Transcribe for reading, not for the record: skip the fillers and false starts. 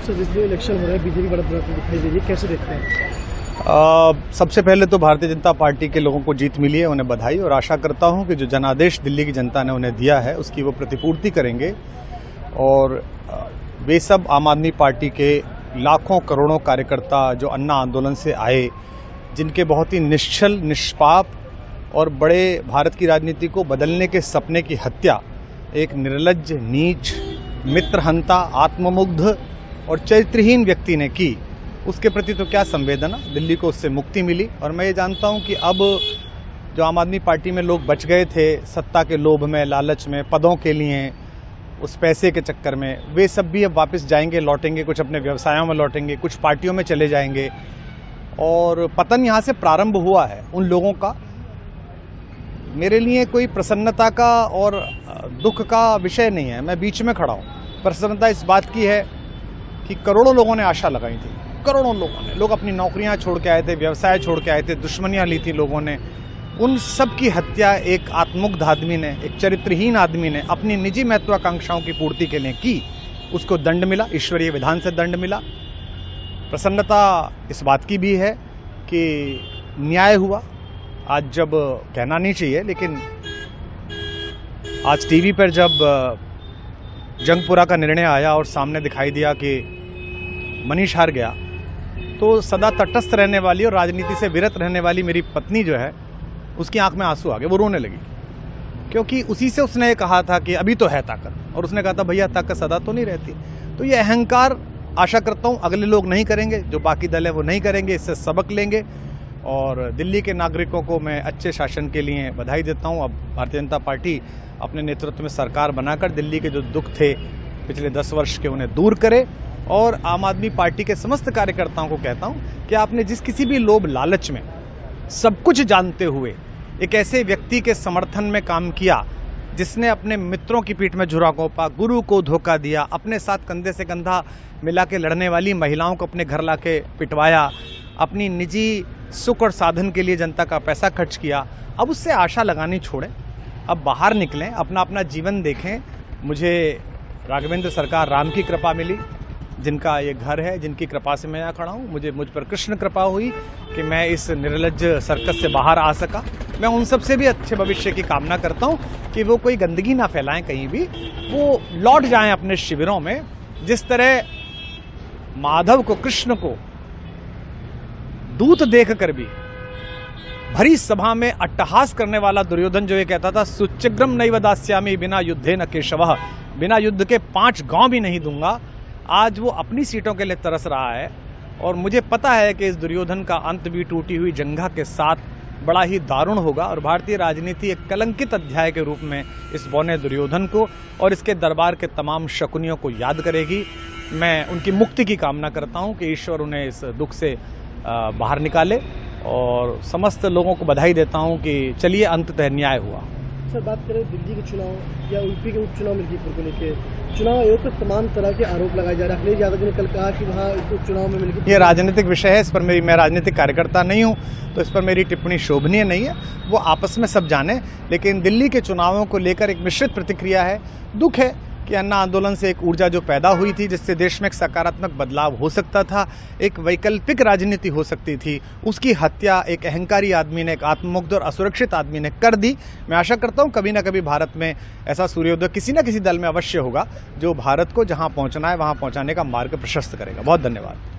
Sir जिस दिन election हो रहा है बीजेपी बढ़त दिखाई दे रही है, कैसे देखते हैं? सबसे पहले तो भारतीय जनता पार्टी के लोगों को जीत मिली है, उन्हें बधाई, और आशा करता हूं कि जो जनादेश दिल्ली की जनता ने उन्हें दिया है उसकी वो प्रतिपूर्ति करेंगे। और वे सब आम आदमी पार्टी के लाखों करोड़ों कार्यकर्ता जो अन्ना आंदोलन से आए, जिनके बहुत ही निश्चल निष्पाप और बड़े भारत की राजनीति को बदलने के सपने की हत्या एक निर्लज्ज, नीच, मित्रहंता, आत्ममुग्ध और चरित्रहीन व्यक्ति ने की, उसके प्रति तो क्या संवेदना। दिल्ली को उससे मुक्ति मिली। और मैं ये जानता हूं कि अब जो आम आदमी पार्टी में लोग बच गए थे सत्ता के लोभ में, लालच में, पदों के लिए, उस पैसे के चक्कर में, वे सब भी अब वापस जाएंगे, लौटेंगे, कुछ अपने व्यवसायों में लौटेंगे, कुछ पार्टियों में चले जाएंगे। और पतन यहाँ से प्रारंभ हुआ है उन लोगों का। मेरे लिए कोई प्रसन्नता का और दुख का विषय नहीं है, मैं बीच में खड़ा हूँ। प्रसन्नता इस बात की है कि करोड़ों लोगों ने आशा लगाई थी, करोड़ों लोग अपनी नौकरियां छोड़ के आए थे, व्यवसाय छोड़ के आए थे, दुश्मनियां ली थी लोगों ने। उन सब की हत्या एक आत्ममुग्ध आदमी ने, एक चरित्रहीन आदमी ने अपनी निजी महत्वाकांक्षाओं की पूर्ति के लिए की। उसको दंड मिला, ईश्वरीय विधान से दंड मिला। प्रसन्नता इस बात की भी है कि न्याय हुआ। आज जब कहना नहीं चाहिए, लेकिन आज टीवी पर जब जंगपुरा का निर्णय आया और सामने दिखाई दिया कि मनीष हार गया, तो सदा तटस्थ रहने वाली और राजनीति से विरत रहने वाली मेरी पत्नी जो है, उसकी आंख में आंसू आ गए, वो रोने लगी। क्योंकि उसी से उसने ये कहा था कि अभी तो है ताकत, और उसने कहा था भैया ताकत सदा तो नहीं रहती। तो ये अहंकार आशा करता हूँ अगले लोग नहीं करेंगे, जो बाकी दल है वो नहीं करेंगे, इससे सबक लेंगे। और दिल्ली के नागरिकों को मैं अच्छे शासन के लिए बधाई देता हूँ। अब भारतीय जनता पार्टी अपने नेतृत्व में सरकार बनाकर दिल्ली के जो दुख थे पिछले 10 वर्ष के, उन्हें दूर करे। और आम आदमी पार्टी के समस्त कार्यकर्ताओं को कहता हूं कि आपने जिस किसी भी लोभ लालच में, सब कुछ जानते हुए एक ऐसे व्यक्ति के समर्थन में काम किया जिसने अपने मित्रों की पीठ में झुरा घोंपा, गुरु को धोखा दिया, अपने साथ कंधे से कंधा मिला के लड़ने वाली महिलाओं को अपने घर लाके पिटवाया, अपनी निजी सुख और साधन के लिए जनता का पैसा खर्च किया, अब उससे आशा लगानी छोड़ें, अब बाहर निकलें, अपना अपना जीवन देखें। मुझे राघवेंद्र सरकार राम की कृपा मिली, जिनका ये घर है, जिनकी कृपा से मैं यहाँ खड़ा हूँ। मुझ पर कृष्ण कृपा हुई कि मैं इस निर्लज्ज सर्कस से बाहर आ सका। मैं उन सब से भी अच्छे भविष्य की कामना करता हूँ कि वो कोई गंदगी ना फैलाएं कहीं भी, वो लौट जाएं अपने शिविरों में। जिस तरह माधव को, कृष्ण को दूत देखकर भी भरी सभा में अट्टहास करने वाला दुर्योधन जो ये कहता था सुचिग्रम नैव दास्यामि बिना युद्धे न केशवः, बिना युद्ध के 5 गांव भी नहीं दूंगा, आज वो अपनी सीटों के लिए तरस रहा है। और मुझे पता है कि इस दुर्योधन का अंत भी टूटी हुई जंघा के साथ बड़ा ही दारुण होगा। और भारतीय राजनीति एक कलंकित अध्याय के रूप में इस बौने दुर्योधन को और इसके दरबार के तमाम शकुनियों को याद करेगी। मैं उनकी मुक्ति की कामना करता हूं कि ईश्वर उन्हें इस दुख से बाहर निकाले, और समस्त लोगों को बधाई देता हूं कि चलिए अंततः न्याय हुआ। सर बात करें दिल्ली के चुनाव या यूपी के उपचुनाव मिल्कीपुर को लेकर, चुनाव आयोग पर तमाम तरह के आरोप लगाए जा रहे हैं। अखिलेश यादव ने कल कहा कि वहाँ उपचुनाव में मिल्कीपुर, ये राजनीतिक विषय है, इस पर मैं राजनीतिक कार्यकर्ता नहीं हूँ, तो इस पर मेरी टिप्पणी शोभनीय नहीं है, वो आपस में सब जाने। लेकिन दिल्ली के चुनावों को लेकर एक मिश्रित प्रतिक्रिया है। दुख है कि अन्ना आंदोलन से एक ऊर्जा जो पैदा हुई थी, जिससे देश में एक सकारात्मक बदलाव हो सकता था, एक वैकल्पिक राजनीति हो सकती थी, उसकी हत्या एक अहंकारी आदमी ने, एक आत्ममुग्ध और असुरक्षित आदमी ने कर दी। मैं आशा करता हूं कभी ना कभी भारत में ऐसा सूर्योदय किसी न किसी दल में अवश्य होगा, जो भारत को जहां पहुंचना है वहां पहुंचाने का मार्ग प्रशस्त करेगा। बहुत धन्यवाद।